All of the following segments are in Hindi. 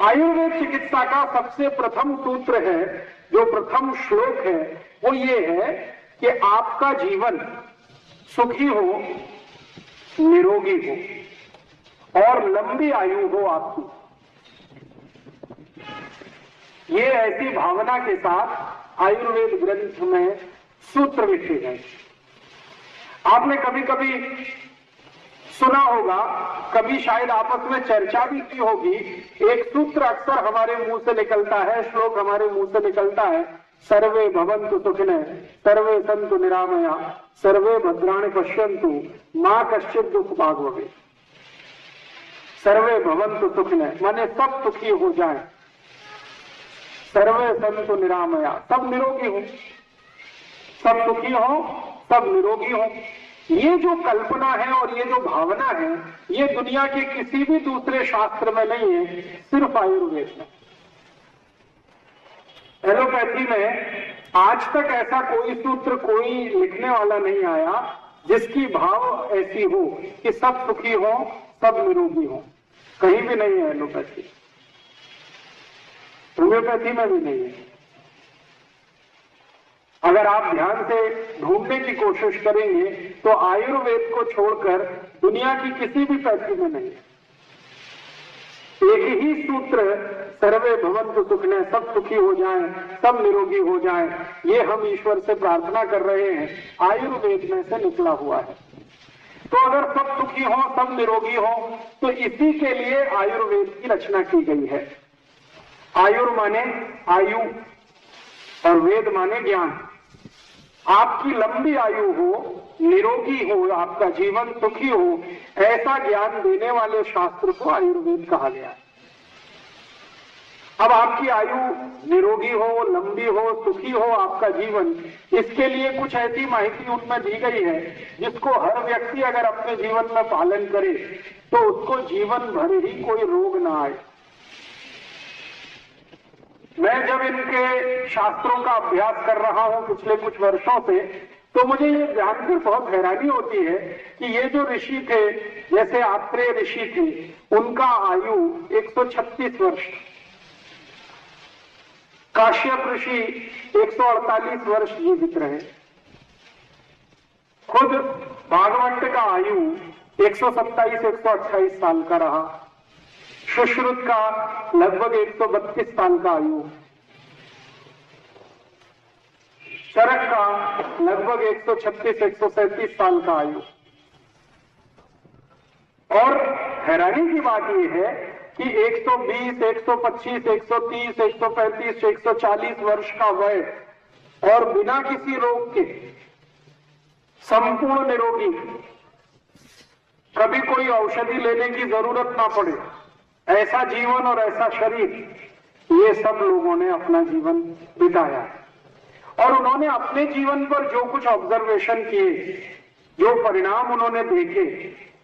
आयुर्वेद चिकित्सा का सबसे प्रथम सूत्र है, जो प्रथम श्लोक है, वो ये है कि आपका जीवन सुखी हो, निरोगी हो और लंबी आयु हो आपकी। ये ऐसी भावना के साथ आयुर्वेद ग्रंथ में सूत्र लिखे गए। आपने कभी कभी सुना होगा, कभी शायद आपस में चर्चा भी की होगी, एक सूत्र अक्सर हमारे मुंह से निकलता है, श्लोक हमारे मुंह से निकलता है, सर्वे भवन्तु सुखिनः सर्वे सन्तु निरामया सर्वे भद्राणि पश्यन्तु मां कश्चित् दुःख भाग् भवेत्। सर्वे भवन्तु सुखिनः माने सब सुखी हो जाए, सर्वे सन्तु निरामया सब निरोगी हो, सब सुखी हो, सब निरोगी हो। ये जो कल्पना है और ये जो भावना है, ये दुनिया के किसी भी दूसरे शास्त्र में नहीं है, सिर्फ आयुर्वेद में। एलोपैथी में आज तक ऐसा कोई सूत्र, कोई लिखने वाला नहीं आया जिसकी भाव ऐसी हो कि सब सुखी हो, सब निरोगी हो। कहीं भी नहीं है एलोपैथी, होम्योपैथी में भी नहीं है। अगर आप ध्यान से ढूंढने की कोशिश करेंगे तो आयुर्वेद को छोड़कर दुनिया की किसी भी पैथी में नहीं है। एक ही सूत्र, सर्वे भवन्तु सुखिनः सब सुखी हो जाएं, सब निरोगी हो जाएं, ये हम ईश्वर से प्रार्थना कर रहे हैं, आयुर्वेद में से निकला हुआ है। तो अगर सब सुखी हो, सब निरोगी हो, तो इसी के लिए आयुर्वेद की रचना की गई है। आयुर माने आयु और वेद माने ज्ञान। आपकी लंबी आयु हो, निरोगी हो, आपका जीवन सुखी हो, ऐसा ज्ञान देने वाले शास्त्र को आयुर्वेद कहा गया है। अब आपकी आयु निरोगी हो, लंबी हो, सुखी हो आपका जीवन, इसके लिए कुछ ऐसी माहिती उनमें दी गई है जिसको हर व्यक्ति अगर अपने जीवन में पालन करे तो उसको जीवन भर ही कोई रोग ना आए। मैं जब इनके शास्त्रों का अभ्यास कर रहा हूं पिछले कुछ वर्षों से, तो मुझे ये जानकर बहुत हैरानी होती है कि ये जो ऋषि थे, जैसे आत्रेय ऋषि थे, उनका आयु 136 वर्ष, काश्यप ऋषि 148 वर्ष जीवित रहे, खुद भागवत का आयु 127-128 साल का रहा, सुश्रुत का लगभग 132 साल का आयु, चरक का लगभग 136-137 साल का आयु। और हैरानी की बात यह है कि 120, 125, 130, 135, 140 वर्ष का वय और बिना किसी रोग के संपूर्ण निरोगी, कभी कोई औषधि लेने की जरूरत ना पड़े, ऐसा जीवन और ऐसा शरीर, ये सब लोगों ने अपना जीवन बिताया है। और उन्होंने अपने जीवन पर जो कुछ ऑब्जर्वेशन किए, जो परिणाम उन्होंने देखे,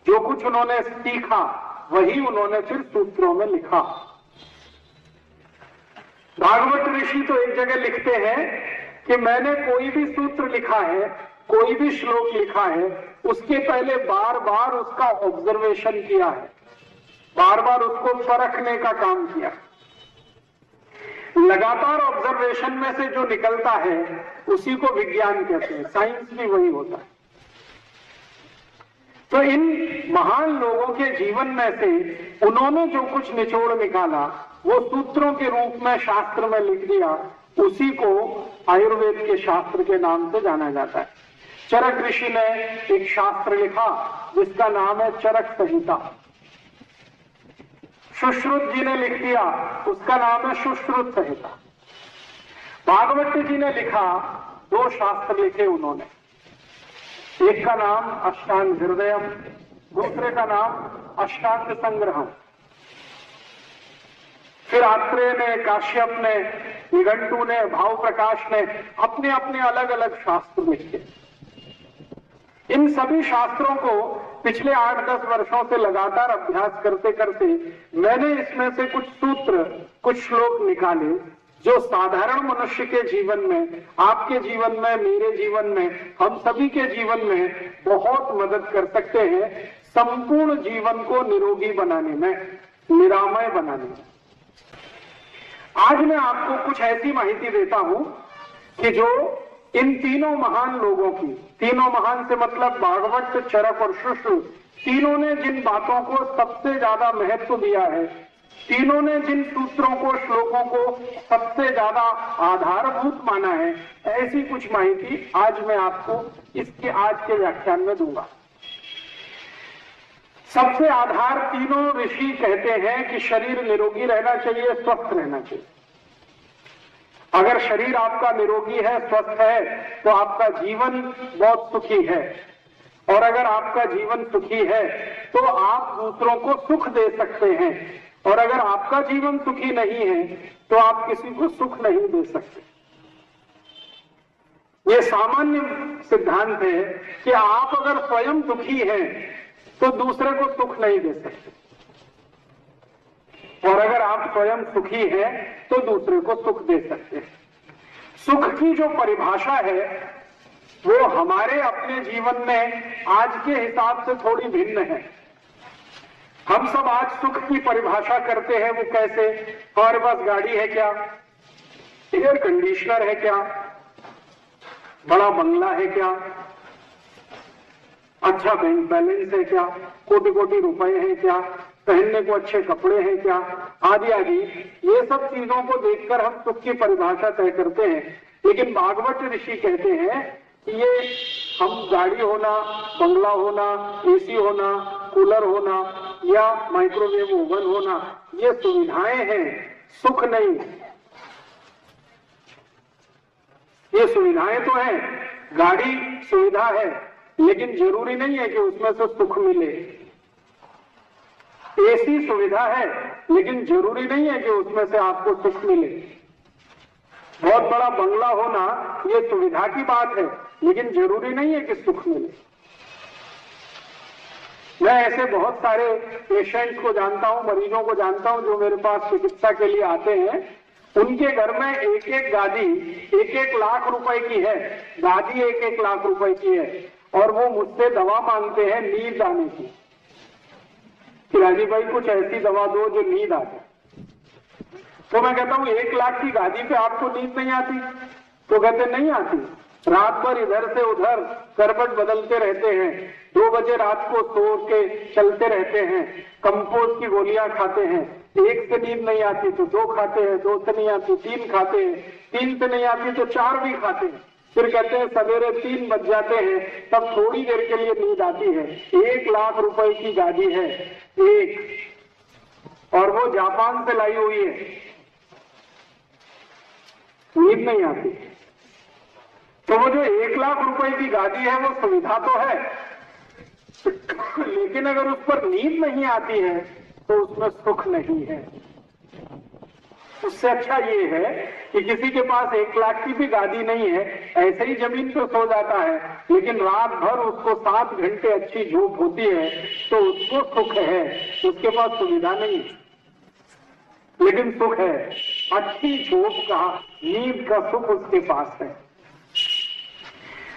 जो कुछ उन्होंने सीखा, वही उन्होंने फिर सूत्रों में लिखा। भागवत ऋषि तो एक जगह लिखते हैं कि मैंने कोई भी सूत्र लिखा है, कोई भी श्लोक लिखा है, उसके पहले बार बार उसका ऑब्जर्वेशन किया है, बार बार उसको परखने का काम किया। लगातार ऑब्जर्वेशन में से जो निकलता है उसी को विज्ञान कहते हैं, साइंस भी वही होता है। तो इन महान लोगों के जीवन में से उन्होंने जो कुछ निचोड़ निकाला वो सूत्रों के रूप में शास्त्र में लिख दिया, उसी को आयुर्वेद के शास्त्र के नाम से जाना जाता है। चरक ऋषि ने एक शास्त्र लिखा जिसका नाम है चरक संहिता। सुश्रुत जी ने लिख दिया, उसका नाम है सुश्रुत संहिता। भागवत जी ने लिखा, 2 शास्त्र लिखे उन्होंने, एक का नाम अष्टांग हृदयम, दूसरे का नाम अष्टांग संग्रहम। फिर आत्रेय ने, काश्यप ने, निघंटू ने, भाव प्रकाश ने अपने अपने अलग अलग शास्त्र लिखे। इन सभी शास्त्रों को पिछले 8-10 वर्षों से लगातार अभ्यास करते करते मैंने इसमें से कुछ सूत्र, कुछ श्लोक निकाले जो साधारण मनुष्य के जीवन में, आपके जीवन में, मेरे जीवन में, हम सभी के जीवन में बहुत मदद कर सकते हैं संपूर्ण जीवन को निरोगी बनाने में, निरामय बनाने में। आज मैं आपको कुछ ऐसी माहिती देता हूं कि जो इन तीनों महान लोगों की, तीनों महान से मतलब भागवत, चरक और शुश्रु, तीनों ने जिन बातों को सबसे ज्यादा महत्व दिया है, तीनों ने जिन सूत्रों को, श्लोकों को सबसे ज्यादा आधारभूत माना है, ऐसी कुछ माहिती आज मैं आपको इसके आज के व्याख्यान में दूंगा। सबसे आधार तीनों ऋषि कहते हैं कि शरीर निरोगी रहना चाहिए, स्वस्थ रहना चाहिए। अगर शरीर आपका निरोगी है, स्वस्थ है, तो आपका जीवन बहुत सुखी है, और अगर आपका जीवन सुखी है तो आप दूसरों को सुख दे सकते हैं, और अगर आपका जीवन सुखी नहीं है तो आप किसी को सुख नहीं दे सकते। ये सामान्य सिद्धांत है कि आप अगर स्वयं दुखी हैं तो दूसरे को सुख नहीं दे सकते, और अगर आप स्वयं सुखी हैं तो दूसरे को सुख दे सकते हैं। सुख की जो परिभाषा है वो हमारे अपने जीवन में आज के हिसाब से थोड़ी भिन्न है। हम सब आज सुख की परिभाषा करते हैं, वो कैसे? हमारे पास गाड़ी है क्या, एयर कंडीशनर है क्या, बड़ा बंगला है क्या, अच्छा बैंक बैलेंस है क्या, कोटि कोटि रुपए हैं क्या, पहनने को अच्छे कपड़े हैं क्या, आदि आदि। ये सब चीजों को देखकर हम सुख की परिभाषा तय करते हैं। लेकिन भागवत ऋषि कहते हैं कि ये हम गाड़ी होना, बंगला होना, एसी होना, कूलर होना या माइक्रोवेव ओवन होना, ये सुविधाएं हैं, सुख नहीं। ये सुविधाएं तो हैं, गाड़ी सुविधा है, लेकिन जरूरी नहीं है कि उसमें से सुख मिले। एसी सुविधा है, लेकिन जरूरी नहीं है कि उसमें से आपको सुख मिले। बहुत बड़ा बंगला होना ये सुविधा की बात है, लेकिन जरूरी नहीं है कि सुख मिले। मैं ऐसे बहुत सारे पेशेंट्स को जानता हूं, मरीजों को जानता हूं जो मेरे पास चिकित्सा के लिए आते हैं। उनके घर में एक एक गादी 1-1 लाख रुपए की है, गादी 1-1 लाख रुपए की है, और वो मुझसे दवा मांगते हैं नींद आने की कि राजीव भाई कुछ ऐसी दवा दो जो नींद आ जाए। तो मैं कहता हूं 1 लाख की गादी पे आपको नींद नहीं आती? तो कहते नहीं आती। रात भर इधर से उधर करवट बदलते रहते हैं, 2 बजे रात को सो के चलते रहते हैं, कंपोज की गोलियां खाते हैं, 1 से नींद नहीं आती तो 2 खाते हैं, 2 से नहीं आती 3 खाते हैं, 3 से नहीं आती तो 4 भी खाते हैं। फिर कहते हैं सवेरे 3 बज जाते हैं, तब थोड़ी देर के लिए नींद आती है। 1 लाख रुपए की गाड़ी है एक, और वो जापान से लाई हुई है, नींद नहीं आती। तो वो जो 1 लाख रुपए की गाड़ी है वो सुविधा तो है, लेकिन अगर उस पर नींद नहीं आती है तो उसमें सुख नहीं है। उससे अच्छा ये है कि किसी के पास 1 लाख की भी गाड़ी नहीं है, ऐसे ही जमीन पे सो जाता है, लेकिन रात भर उसको 7 घंटे अच्छी झोप होती है, तो उसको सुख है। उसके पास सुविधा नहीं है, लेकिन सुख है। अच्छी झोप का, नींद का सुख उसके पास है।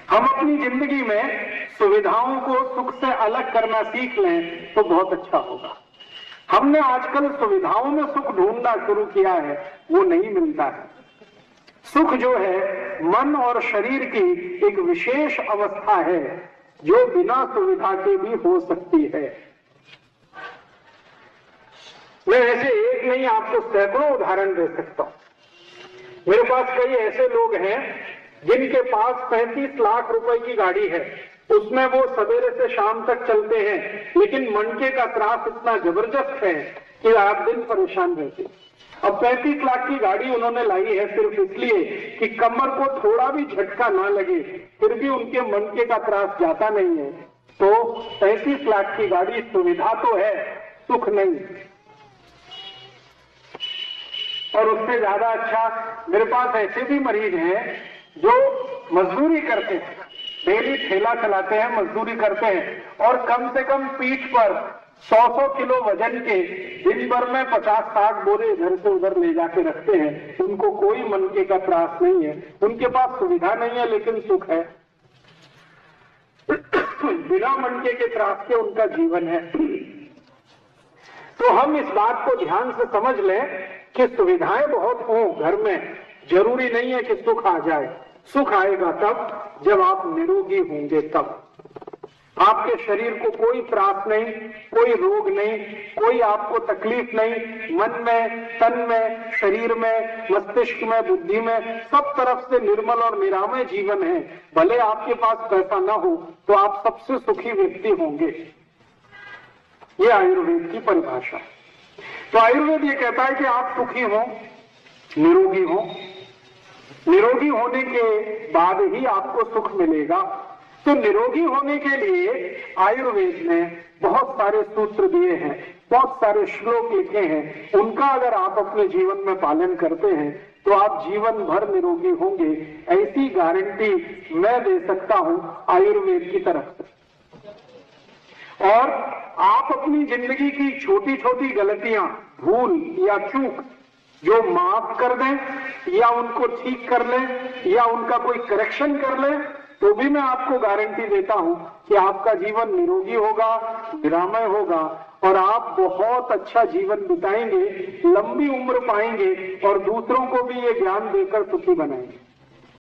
हम अपनी जिंदगी में सुविधाओं को सुख से अलग करना सीख लें तो बहुत अच्छा होगा। हमने आजकल सुविधाओं में सुख ढूंढना शुरू किया है, वो नहीं मिलता है। सुख जो है मन और शरीर की एक विशेष अवस्था है जो बिना सुविधा के भी हो सकती है। मैं ऐसे एक नहीं आपको सैकड़ों उदाहरण दे सकता हूं। मेरे पास कई ऐसे लोग हैं जिनके पास 35 लाख रुपए की गाड़ी है, उसमें वो सवेरे से शाम तक चलते हैं, लेकिन मनके का त्रास इतना जबरदस्त है कि आप दिन परेशान रहते। अब 35 लाख की गाड़ी उन्होंने लाई है सिर्फ इसलिए कि कमर को थोड़ा भी झटका ना लगे, फिर भी उनके मनके का त्रास जाता नहीं है। तो 35 लाख की गाड़ी सुविधा तो है, सुख नहीं। और उससे ज्यादा अच्छा मेरे पास ऐसे भी मरीज हैं जो मजदूरी करते हैं, डेली ठेला चलाते हैं, मजदूरी करते हैं, और कम से कम पीठ पर 100-100 किलो वजन के दिन भर में 50-60 बोरे इधर से उधर ले जाके रखते हैं। उनको कोई मनके का त्रास नहीं है, उनके पास सुविधा नहीं है, लेकिन सुख है। बिना मनके के त्रास के उनका जीवन है। तो हम इस बात को ध्यान से समझ लें कि सुविधाएं बहुत हों घर में, जरूरी नहीं है कि सुख आ जाए। सुख आएगा तब जब आप निरोगी होंगे, तब आपके शरीर को कोई त्रास नहीं, कोई रोग नहीं, कोई आपको तकलीफ नहीं, मन में, तन में, शरीर में, मस्तिष्क में, बुद्धि में, सब तरफ से निर्मल और निरामय जीवन है। भले आपके पास पैसा ना हो तो आप सबसे सुखी व्यक्ति होंगे। ये आयुर्वेद की परिभाषा। तो आयुर्वेद ये कहता है कि आप सुखी हो, निरोगी हो। निरोगी होने के बाद ही आपको सुख मिलेगा। तो निरोगी होने के लिए आयुर्वेद ने बहुत सारे सूत्र दिए हैं, बहुत सारे श्लोक लिखे हैं। उनका अगर आप अपने जीवन में पालन करते हैं तो आप जीवन भर निरोगी होंगे, ऐसी गारंटी मैं दे सकता हूं आयुर्वेद की तरफ से। और आप अपनी जिंदगी की छोटी छोटी गलतियां, भूल या चूक जो माफ कर दें या उनको ठीक कर लें या उनका कोई करेक्शन कर लें, तो भी मैं आपको गारंटी देता हूं कि आपका जीवन निरोगी होगा, निरामय होगा और आप बहुत अच्छा जीवन बिताएंगे, लंबी उम्र पाएंगे और दूसरों को भी ये ज्ञान देकर सुखी बनाएंगे।